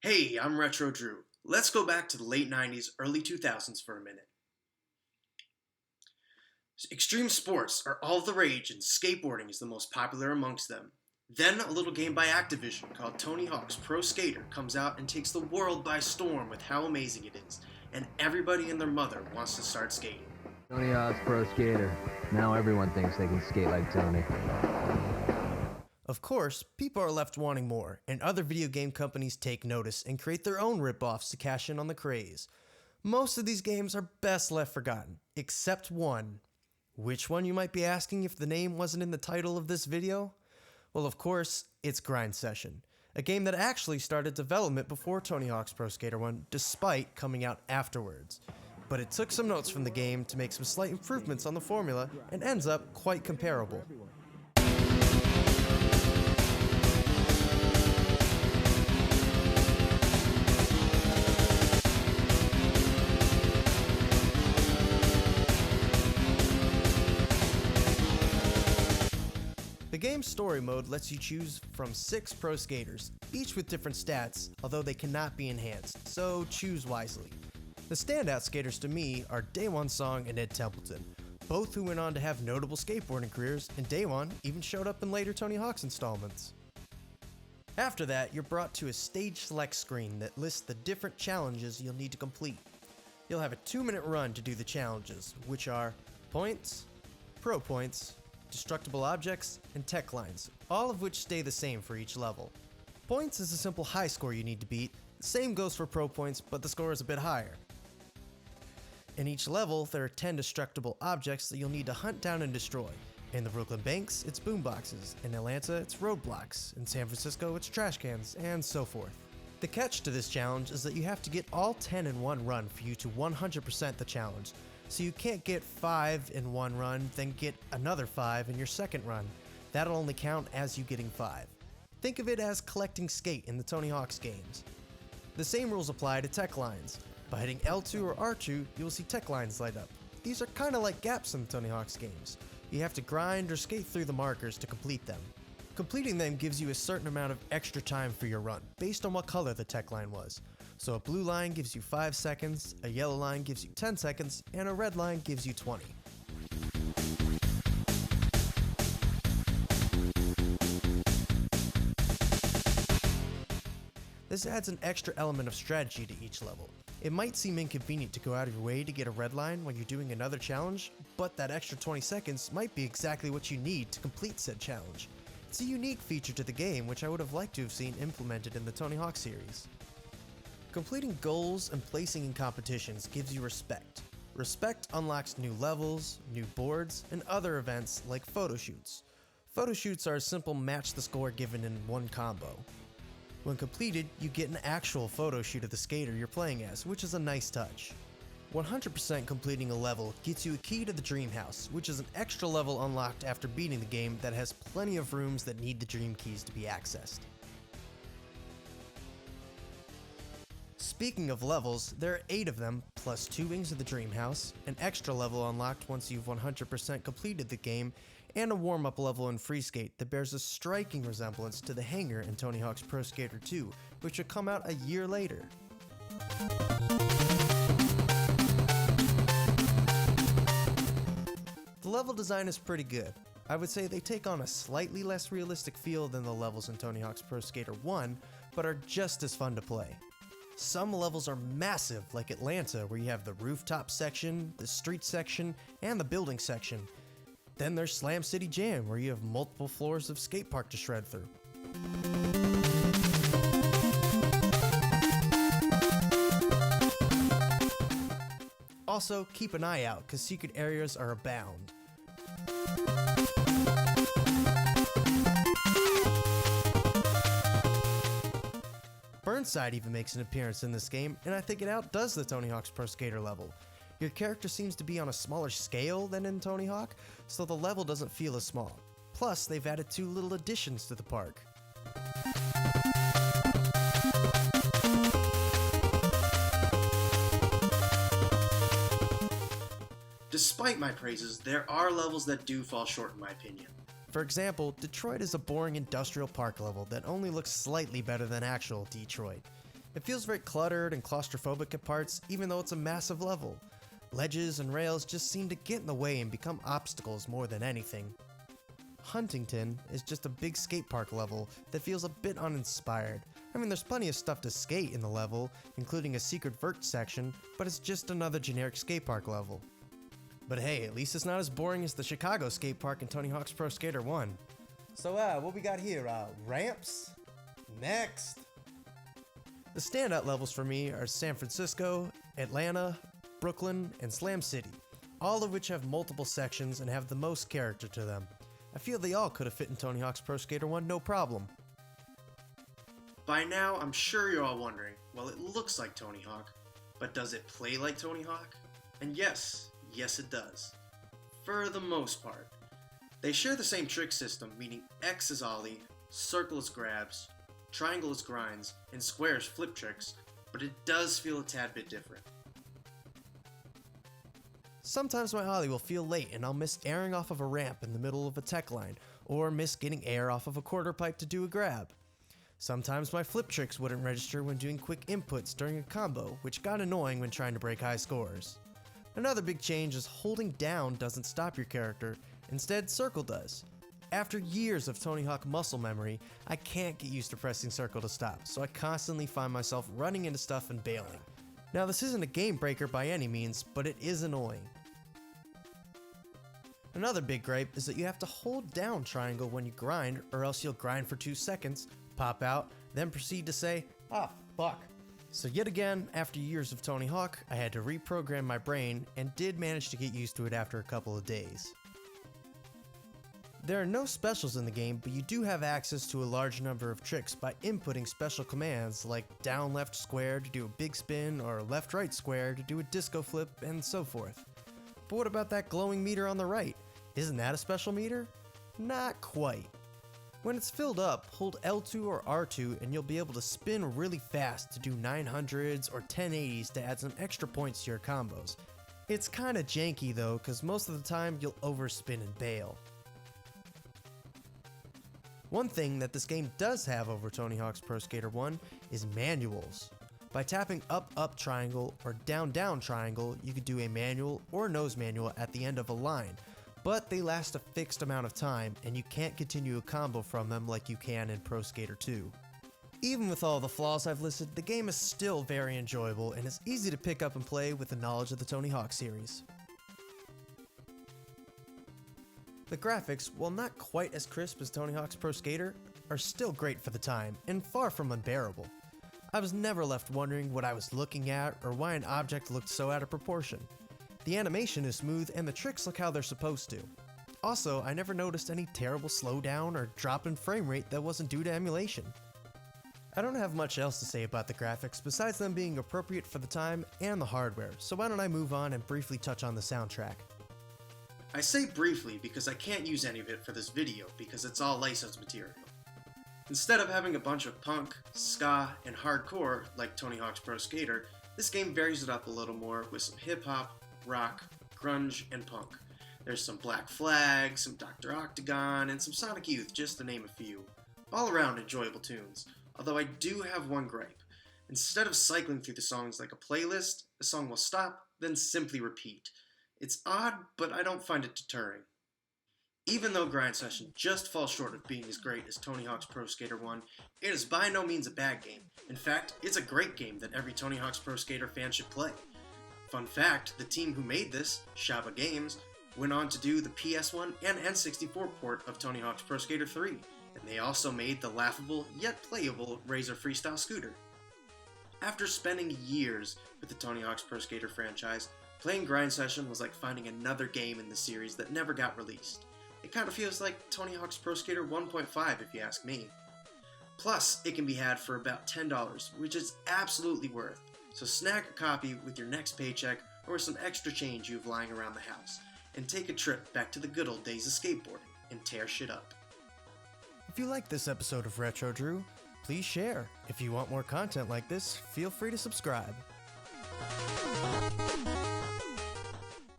Hey, I'm Retro Drew. Let's go back to the late 90s, early 2000s for a minute. Extreme sports are all the rage and skateboarding is the most popular amongst them. Then a little game by Activision called Tony Hawk's Pro Skater comes out and takes the world by storm with how amazing it is, and everybody and their mother wants to start skating. Tony Hawk's Pro Skater. Now everyone thinks they can skate like Tony. Of course, people are left wanting more, and other video game companies take notice and create their own rip-offs to cash in on the craze. Most of these games are best left forgotten, except one. Which one, you might be asking if the name wasn't in the title of this video? Well, of course, it's Grind Session, a game that actually started development before Tony Hawk's Pro Skater 1, despite coming out afterwards. But it took some notes from the game to make some slight improvements on the formula, and ends up quite comparable. The game's story mode lets you choose from 6 pro skaters, each with different stats, although they cannot be enhanced, so choose wisely. The standout skaters to me are Daewon Song and Ed Templeton, both who went on to have notable skateboarding careers, and Daewon even showed up in later Tony Hawk's installments. After that, you're brought to a stage select screen that lists the different challenges you'll need to complete. You'll have a 2-minute run to do the challenges, which are points, pro points, destructible objects, and tech lines, all of which stay the same for each level. Points is a simple high score you need to beat. The same goes for pro points, but the score is a bit higher. In each level, there are 10 destructible objects that you'll need to hunt down and destroy. In the Brooklyn Banks, it's boomboxes. In Atlanta, it's roadblocks. In San Francisco, it's trash cans, and so forth. The catch to this challenge is that you have to get all 10 in one run for you to 100% the challenge. So you can't get 5 in one run, then get another 5 in your second run. That'll only count as you getting 5. Think of it as collecting skate in the Tony Hawk's games. The same rules apply to tech lines. By hitting L2 or R2, you'll see tech lines light up. These are kinda like gaps in the Tony Hawk's games. You have to grind or skate through the markers to complete them. Completing them gives you a certain amount of extra time for your run, based on what color the tech line was. So a blue line gives you 5 seconds, a yellow line gives you 10 seconds, and a red line gives you 20. This adds an extra element of strategy to each level. It might seem inconvenient to go out of your way to get a red line when you're doing another challenge, but that extra 20 seconds might be exactly what you need to complete said challenge. It's a unique feature to the game which I would have liked to have seen implemented in the Tony Hawk series. Completing goals and placing in competitions gives you respect. Respect unlocks new levels, new boards, and other events like photo shoots. Photo shoots are a simple match the score given in one combo. When completed, you get an actual photo shoot of the skater you're playing as, which is a nice touch. 100% completing a level gets you a key to the Dream House, which is an extra level unlocked after beating the game that has plenty of rooms that need the Dream Keys to be accessed. Speaking of levels, there are 8 of them, plus 2 wings of the Dream House, an extra level unlocked once you've 100% completed the game, and a warm-up level in Free Skate that bears a striking resemblance to the hangar in Tony Hawk's Pro Skater 2, which would come out a year later. The level design is pretty good. I would say they take on a slightly less realistic feel than the levels in Tony Hawk's Pro Skater 1, but are just as fun to play. Some levels are massive, like Atlanta, where you have the rooftop section, the street section, and the building section. Then there's Slam City Jam, where you have multiple floors of skate park to shred through. Also, keep an eye out, because secret areas are abound. Burnside even makes an appearance in this game, and I think it outdoes the Tony Hawk's Pro Skater level. Your character seems to be on a smaller scale than in Tony Hawk, so the level doesn't feel as small. Plus, they've added 2 little additions to the park. Despite my praises, there are levels that do fall short in my opinion. For example, Detroit is a boring industrial park level that only looks slightly better than actual Detroit. It feels very cluttered and claustrophobic at parts, even though it's a massive level. Ledges and rails just seem to get in the way and become obstacles more than anything. Huntington is just a big skate park level that feels a bit uninspired. I mean, there's plenty of stuff to skate in the level, including a secret vert section, but it's just another generic skate park level. But hey, at least it's not as boring as the Chicago skate park in Tony Hawk's Pro Skater 1. So what we got here? Ramps? Next! The standout levels for me are San Francisco, Atlanta, Brooklyn, and Slam City, all of which have multiple sections and have the most character to them. I feel they all could have fit in Tony Hawk's Pro Skater 1 no problem. By now, I'm sure you're all wondering, well, it looks like Tony Hawk, but does it play like Tony Hawk? And yes it does. For the most part. They share the same trick system, meaning X is ollie, circle is grabs, triangle is grinds, and square is flip tricks, but it does feel a tad bit different. Sometimes my ollie will feel late and I'll miss airing off of a ramp in the middle of a tech line, or miss getting air off of a quarter pipe to do a grab. Sometimes my flip tricks wouldn't register when doing quick inputs during a combo, which got annoying when trying to break high scores. Another big change is holding down doesn't stop your character, instead circle does. After years of Tony Hawk muscle memory, I can't get used to pressing circle to stop, so I constantly find myself running into stuff and bailing. Now this isn't a game breaker by any means, but it is annoying. Another big gripe is that you have to hold down triangle when you grind, or else you'll grind for 2 seconds, pop out, then proceed to say, "Ah, fuck." So yet again, after years of Tony Hawk, I had to reprogram my brain and did manage to get used to it after a couple of days. There are no specials in the game, but you do have access to a large number of tricks by inputting special commands like down left square to do a big spin or left right square to do a disco flip and so forth. But what about that glowing meter on the right? Isn't that a special meter? Not quite. When it's filled up, hold L2 or R2 and you'll be able to spin really fast to do 900s or 1080s to add some extra points to your combos. It's kinda janky though, cause most of the time you'll overspin and bail. One thing that this game does have over Tony Hawk's Pro Skater 1 is manuals. By tapping up triangle or down triangle, you could do a manual or nose manual at the end of a line, but they last a fixed amount of time and you can't continue a combo from them like you can in Pro Skater 2. Even with all the flaws I've listed, the game is still very enjoyable and is easy to pick up and play with the knowledge of the Tony Hawk series. The graphics, while not quite as crisp as Tony Hawk's Pro Skater, are still great for the time and far from unbearable. I was never left wondering what I was looking at or why an object looked so out of proportion. The animation is smooth and the tricks look how they're supposed to. Also, I never noticed any terrible slowdown or drop in frame rate that wasn't due to emulation. I don't have much else to say about the graphics besides them being appropriate for the time and the hardware, so why don't I move on and briefly touch on the soundtrack. I say briefly because I can't use any of it for this video because it's all licensed material. Instead of having a bunch of punk, ska, and hardcore like Tony Hawk's Pro Skater, this game varies it up a little more with some hip-hop, rock, grunge, and punk. There's some Black Flag, some Dr. Octagon, and some Sonic Youth, just to name a few. All around enjoyable tunes, although I do have one gripe. Instead of cycling through the songs like a playlist, the song will stop, then simply repeat. It's odd, but I don't find it deterring. Even though Grind Session just falls short of being as great as Tony Hawk's Pro Skater 1, it is by no means a bad game. In fact, it's a great game that every Tony Hawk's Pro Skater fan should play. Fun fact, the team who made this, Shaba Games, went on to do the PS1 and N64 port of Tony Hawk's Pro Skater 3, and they also made the laughable yet playable Razor Freestyle Scooter. After spending years with the Tony Hawk's Pro Skater franchise, playing Grind Session was like finding another game in the series that never got released. It kind of feels like Tony Hawk's Pro Skater 1.5 if you ask me. Plus, it can be had for about $10, which is absolutely worth. So snag a copy with your next paycheck or with some extra change you have lying around the house, and take a trip back to the good old days of skateboarding and tear shit up. If you like this episode of Retro Drew, please share. If you want more content like this, feel free to subscribe.